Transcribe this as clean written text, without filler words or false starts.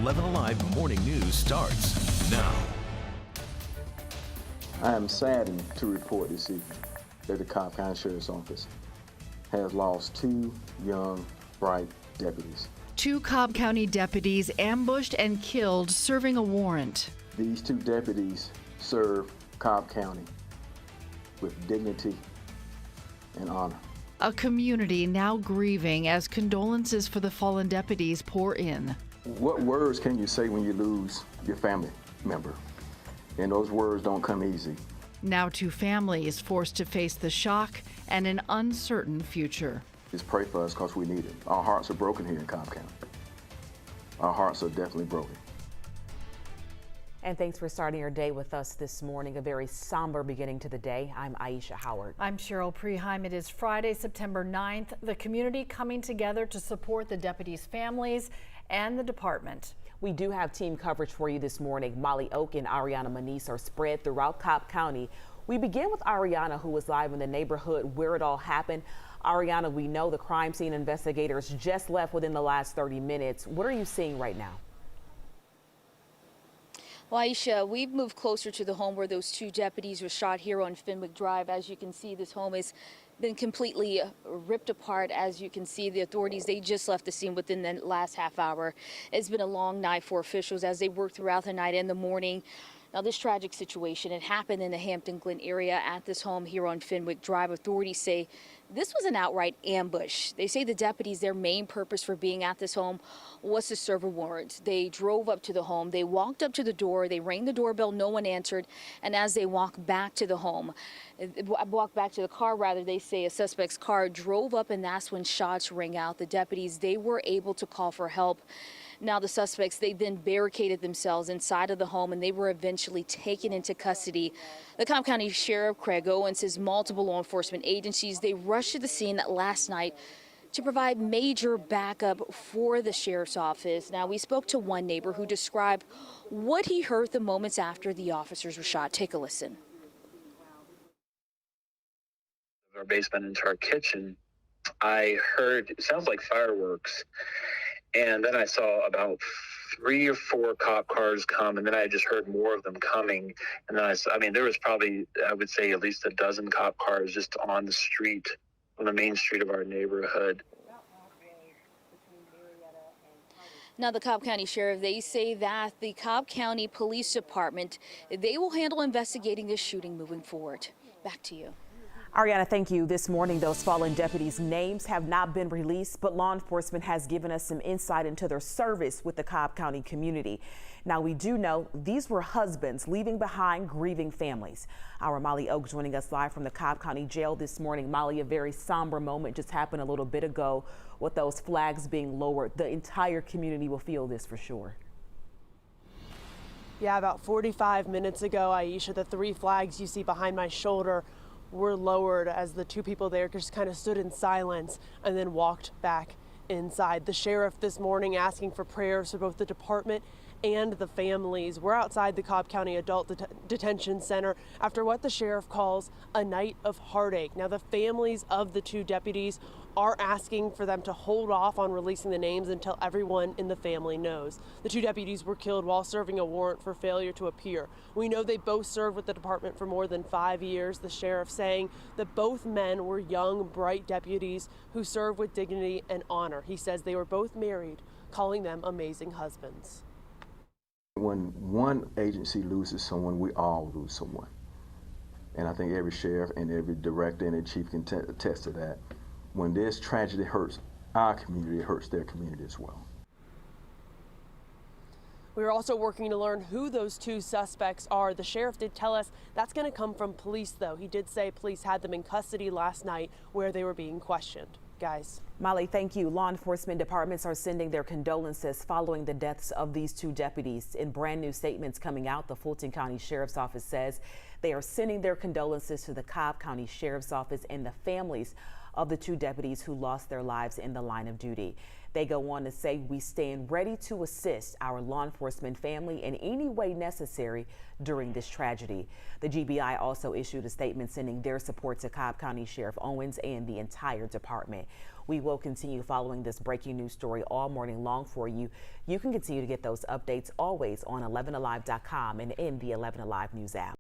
11 Alive Morning News starts now. I am saddened to report this evening that the Cobb County Sheriff's Office has lost two young, bright deputies. Two Cobb County deputies ambushed and killed serving a warrant. These two deputies serve Cobb County with dignity and honor. A community now grieving as condolences for the fallen deputies pour in. What words can you say when you lose your family member? And those words don't come easy. Now two families forced to face the shock and an uncertain future. Just pray for us because we need it. Our hearts are broken here in Cobb County. Our hearts are definitely broken. And thanks for starting your day with us this morning. A very somber beginning to the day. I'm Aisha Howard. I'm Cheryl Preheim. It is Friday, September 9th. The community coming together to support the deputies' families and the department. We do have team coverage for you this morning. Molly Oak and Ariana Manise are spread throughout Cobb County. We begin with Ariana, who was live in the neighborhood where it all happened. Ariana, we know the crime scene investigators just left within the last 30 minutes. What are you seeing right now? Well, Aisha, we've moved closer to the home where those two deputies were shot here on Fenwick Drive. As you can see, this home has been completely ripped apart. As you can see, the authorities, they just left the scene within the last half hour. It's been a long night for officials as they work throughout the night and the morning. Now, this tragic situation, it happened in the Hampton Glen area at this home here on Fenwick Drive. Authorities say this was an outright ambush. They say the deputies, their main purpose for being at this home was to serve a warrant. They drove up to the home. They walked up to the door. They rang the doorbell. No one answered. And as they walked back to the home, they say a suspect's car drove up, and that's when shots rang out. The deputies, they were able to call for help. Now the suspects, they then barricaded themselves inside of the home, and they were eventually taken into custody. The Cobb County Sheriff Craig Owens says multiple law enforcement agencies, they rushed to the scene last night to provide major backup for the sheriff's office. Now, we spoke to one neighbor who described what he heard the moments after the officers were shot. Take a listen. Our basement into our kitchen, I heard, it sounds like fireworks. And then I saw about 3 or 4 cop cars come, and then I just heard more of them coming. And then there was probably, I would say, at least a dozen cop cars just on the street, on the main street of our neighborhood. Now, the Cobb County Sheriff, they say that the Cobb County Police Department, they will handle investigating this shooting moving forward. Back to you. Ariana, thank you. This morning, those fallen deputies' names have not been released, but law enforcement has given us some insight into their service with the Cobb County community. Now, we do know these were husbands leaving behind grieving families. Our Molly Oak joining us live from the Cobb County Jail this morning. Molly, a very somber moment just happened a little bit ago with those flags being lowered. The entire community will feel this for sure. Yeah, about 45 minutes ago, Aisha, the 3 flags you see behind my shoulder were lowered as the 2 people there just kind of stood in silence and then walked back inside. The sheriff this morning asking for prayers for both the department and the families. We're outside the Cobb County Adult Detention Center after what the sheriff calls a night of heartache. Now, the families of the 2 deputies are asking for them to hold off on releasing the names until everyone in the family knows. The 2 deputies were killed while serving a warrant for failure to appear. We know they both served with the department for more than 5 years. The sheriff saying that both men were young, bright deputies who served with dignity and honor. He says they were both married, calling them amazing husbands. When one agency loses someone, we all lose someone. And I think every sheriff and every director and every chief can attest to that. When this tragedy hurts our community, it hurts their community as well. We are also working to learn who those 2 suspects are. The sheriff did tell us that's going to come from police, though. He did say police had them in custody last night where they were being questioned. Guys. Molly, thank you. Law enforcement departments are sending their condolences following the deaths of these 2 deputies. In brand new statements coming out, the Fulton County Sheriff's Office says they are sending their condolences to the Cobb County Sheriff's Office and the families of the 2 deputies who lost their lives in the line of duty. They go on to say, we stand ready to assist our law enforcement family in any way necessary during this tragedy. The GBI also issued a statement sending their support to Cobb County Sheriff Owens and the entire department. We will continue following this breaking news story all morning long for you. You can continue to get those updates always on 11alive.com and in the 11 Alive News app.